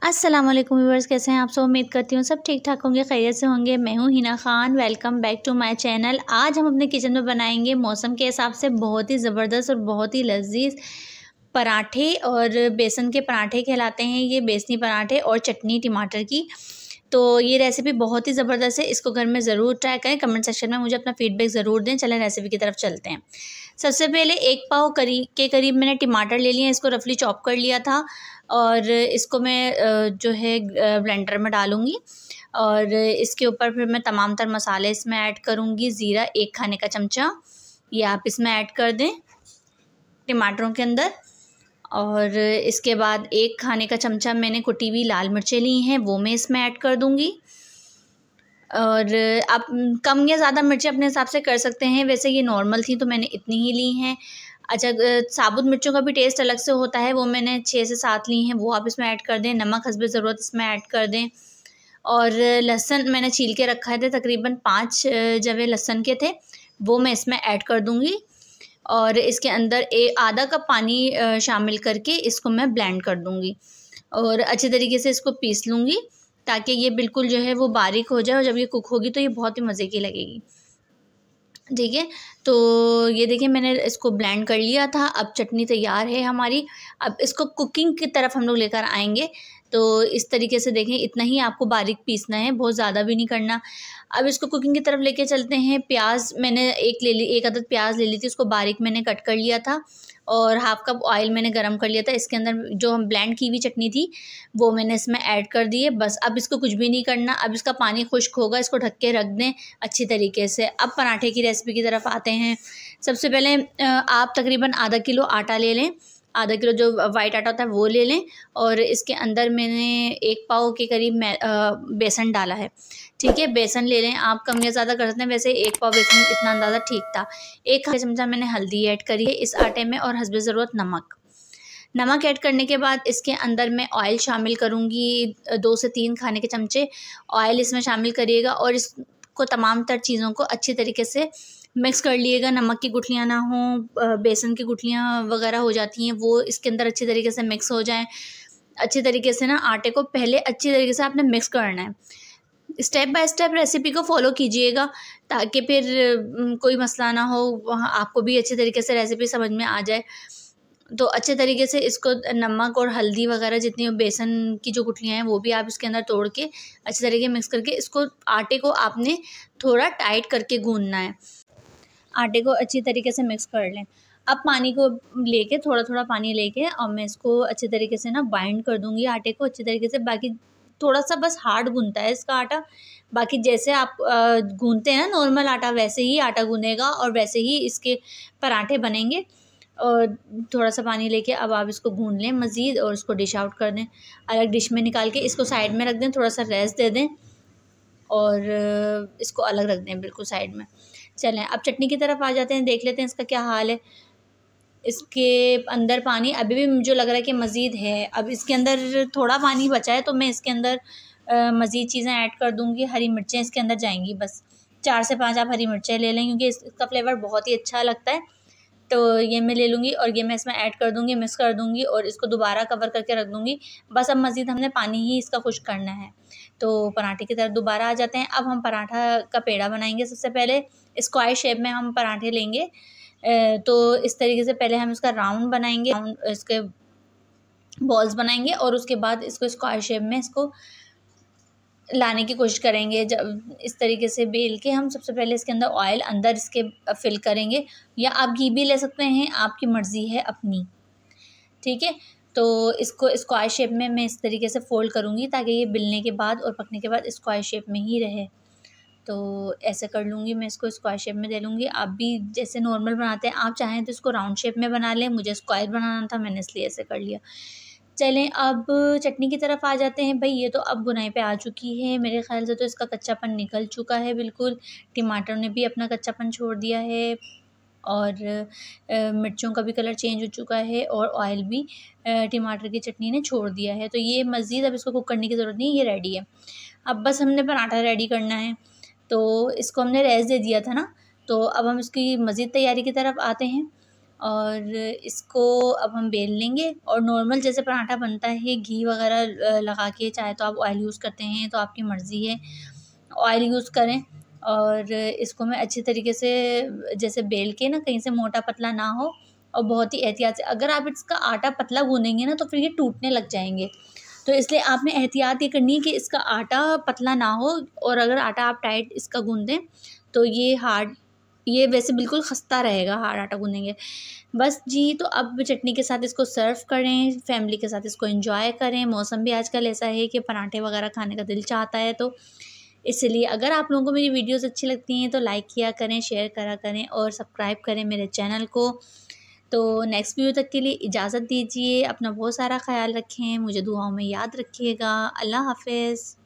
अस्सलाम वालेकुम व्यूअर्स, कैसे हैं आप सब। उम्मीद करती हूँ सब ठीक ठाक होंगे, खैरियत से होंगे। मैं हूँ Hina Khan, welcome back to my channel. आज हम अपने किचन में बनाएंगे मौसम के हिसाब से बहुत ही ज़बरदस्त और बहुत ही लजीज पराठे, और बेसन के पराठे कहलाते हैं ये, बेसनी पराठे और चटनी टमाटर की। तो ये रेसिपी बहुत ही ज़बरदस्त है, इसको घर में ज़रूर ट्राई करें। कमेंट सेक्शन में मुझे अपना फीडबैक ज़रूर दें। चलें रेसिपी की तरफ चलते हैं। सबसे पहले 1 पाव के करीब मैंने टमाटर ले लिए, इसको रफली चॉप कर लिया था और इसको मैं जो है ब्लेंडर में डालूँगी। और इसके ऊपर फिर मैं तमाम तर मसाले इसमें ऐड करूँगी। ज़ीरा 1 खाने का चमचा ये आप इसमें ऐड कर दें टमाटरों के अंदर। और इसके बाद 1 खाने का चमचा मैंने कुटी हुई लाल मिर्चें ली हैं, वो मैं इसमें ऐड कर दूँगी। और आप कम या ज़्यादा मिर्चें अपने हिसाब से कर सकते हैं, वैसे ये नॉर्मल थी तो मैंने इतनी ही ली हैं। अच्छा, साबुत मिर्चों का भी टेस्ट अलग से होता है, वो मैंने 6 से 7 ली हैं, वो आप इसमें ऐड कर दें। नमक हस्बे ज़रूरत इसमें ऐड कर दें। और लहसुन मैंने छील के रखा थे, तकरीबन 5 जवे लहसुन के थे, वो मैं इसमें ऐड कर दूँगी। और इसके अंदर आधा कप पानी शामिल करके इसको मैं ब्लेंड कर दूँगी और अच्छे तरीके से इसको पीस लूँगी, ताकि ये बिल्कुल जो है वो बारीक हो जाए। और जब ये कुक होगी तो ये बहुत ही मज़े की लगेगी। ठीक है, तो ये देखिए मैंने इसको ब्लेंड कर लिया था। अब चटनी तैयार है हमारी। अब इसको कुकिंग की तरफ हम लोग लेकर आएंगे। तो इस तरीके से देखें, इतना ही आपको बारीक पीसना है, बहुत ज़्यादा भी नहीं करना। अब इसको कुकिंग की तरफ लेके चलते हैं। प्याज मैंने एक अदद प्याज ले ली थी, उसको बारीक मैंने कट कर लिया था। और हाफ़ कप ऑयल मैंने गरम कर लिया था। इसके अंदर जो हम ब्लेंड की हुई चटनी थी वो मैंने इसमें ऐड कर दी है। बस अब इसको कुछ भी नहीं करना। अब इसका पानी खुश्क होगा, इसको ढक के रख दें अच्छी तरीके से। अब पराठे की रेसिपी की तरफ आते हैं। सबसे पहले आप तकरीबन आधा किलो आटा ले लें, आधा किलो जो वाइट आटा होता है वो ले लें। और इसके अंदर मैंने 1 पाव के करीब बेसन डाला है। ठीक है, बेसन ले लें आप, कम या ज़्यादा कर सकते हैं, वैसे 1 पाव बेसन इतना अंदाज़ा ठीक था। 1 चमचा मैंने हल्दी ऐड करी है इस आटे में, और हस्बे ज़रूरत नमक ऐड करने के बाद इसके अंदर मैं ऑयल शामिल करूँगी। 2 से 3 खाने के चमचे ऑयल इसमें शामिल करिएगा और इसको तमाम तर चीज़ों को अच्छी तरीके से मिक्स कर लिएगा। नमक की गुठलियाँ ना हों, बेसन की गुठलियाँ वगैरह हो जाती हैं, वो इसके अंदर अच्छी तरीके से मिक्स हो जाएँ। अच्छी तरीके से ना आटे को पहले अच्छी तरीके से आपने मिक्स करना है। स्टेप बाय स्टेप रेसिपी को फॉलो कीजिएगा, ताकि फिर कोई मसला ना हो, वहाँ आपको भी अच्छे तरीके से रेसिपी समझ में आ जाए। तो अच्छे तरीके से इसको नमक और हल्दी वगैरह जितनी बेसन की जो गुठलियाँ हैं वो भी आप इसके अंदर तोड़ के अच्छे तरीके मिक्स करके इसको आटे को आपने थोड़ा टाइट करके गूंदना है। आटे को अच्छी तरीके से मिक्स कर लें। अब पानी को लेके, थोड़ा थोड़ा पानी लेके, और मैं इसको अच्छे तरीके से ना बाइंड कर दूँगी आटे को अच्छे तरीके से। बाकी थोड़ा सा बस हार्ड गूंदता है इसका आटा, बाकी जैसे आप गूंदते हैं ना नॉर्मल आटा, वैसे ही आटा गूंदेगा और वैसे ही इसके पराठे बनेंगे। और थोड़ा सा पानी लेके अब आप इसको गूंद लें मज़ीद, और इसको डिश आउट कर दें। अलग डिश में निकाल के इसको साइड में रख दें, थोड़ा सा रेस्ट दे दें और इसको अलग रख दें बिल्कुल साइड में। चलें अब चटनी की तरफ आ जाते हैं, देख लेते हैं इसका क्या हाल है। इसके अंदर पानी अभी भी मुझे लग रहा है कि मज़ीद है। अब इसके अंदर थोड़ा पानी बचा है, तो मैं इसके अंदर मज़ीद चीज़ें ऐड कर दूँगी। हरी मिर्चें इसके अंदर जाएंगी, बस 4 से 5 आप हरी मिर्चें ले लें, क्योंकि इसका फ्लेवर बहुत ही अच्छा लगता है। तो ये मैं ले लूँगी और ये मैं इसमें ऐड कर दूँगी, मिक्स कर दूँगी और इसको दोबारा कवर करके रख दूँगी। बस अब मज़ीद हमने पानी ही इसका खुश्क करना है। तो पराठे की तरफ दोबारा आ जाते हैं। अब हम पराठा का पेड़ा बनाएंगे। सबसे पहले स्क्वायर शेप में हम पराठे लेंगे। तो इस तरीके से पहले हम इसका राउंड बनाएंगे, इसके बॉल्स बनाएंगे, और उसके बाद इसको स्क्वायर शेप में इसको लाने की कोशिश करेंगे। जब इस तरीके से बेल के हम सबसे पहले इसके अंदर ऑयल अंदर इसके फिल करेंगे, या आप घी भी ले सकते हैं, आपकी मर्ज़ी है अपनी। ठीक है, तो इसको स्क्वायर शेप में मैं इस तरीके से फ़ोल्ड करूँगी, ताकि ये बेलने के बाद और पकने के बाद स्क्वायर शेप में ही रहे। तो ऐसे कर लूँगी मैं, इसको स्क्वायर शेप में दे लूँगी। आप भी जैसे नॉर्मल बनाते हैं, आप चाहें तो इसको राउंड शेप में बना लें। मुझे स्क्वायर बनाना था, मैंने इसलिए ऐसे कर लिया। चलें अब चटनी की तरफ आ जाते हैं। भाई ये तो अब बुनाई पे आ चुकी है, मेरे ख़्याल से तो इसका कच्चापन निकल चुका है बिल्कुल। टमाटर ने भी अपना कच्चापन छोड़ दिया है, और मिर्चों का भी कलर चेंज हो चुका है, और ऑयल भी टमाटर की चटनी ने छोड़ दिया है। तो ये मज़ीद अब इसको कुक करने की ज़रूरत नहीं है, ये रेडी है। अब बस हमने पराठा रेडी करना है। तो इसको हमने रेस्ट दे दिया था ना, तो अब हम इसकी मज़ीद तैयारी की तरफ आते हैं। और इसको अब हम बेल लेंगे और नॉर्मल जैसे पराठा बनता है घी वगैरह लगा के, चाहे तो आप ऑयल यूज़ करते हैं तो आपकी मर्ज़ी है, ऑयल यूज़ करें। और इसको मैं अच्छी तरीके से जैसे बेल के ना, कहीं से मोटा पतला ना हो, और बहुत ही एहतियात से, अगर आप इसका आटा पतला गूँदेंगे ना तो फिर ये टूटने लग जाएंगे। तो इसलिए आपने एहतियात ये करनी है कि इसका आटा पतला ना हो, और अगर आटा आप टाइट इसका गूँदें तो ये हार्ड, ये वैसे बिल्कुल खस्ता रहेगा हार्ड आटा गूँदेंगे। बस जी, तो अब चटनी के साथ इसको सर्व करें, फैमिली के साथ इसको एंजॉय करें। मौसम भी आजकल ऐसा है कि पराठे वगैरह खाने का दिल चाहता है, तो इसलिए अगर आप लोगों को मेरी वीडियोस अच्छी लगती हैं तो लाइक किया करें, शेयर करा करें और सब्सक्राइब करें मेरे चैनल को। तो नेक्स्ट वीडियो तक के लिए इजाज़त दीजिए। अपना बहुत सारा ख़्याल रखें, मुझे दुआओं में याद रखिएगा। अल्लाह हाफ़िज़।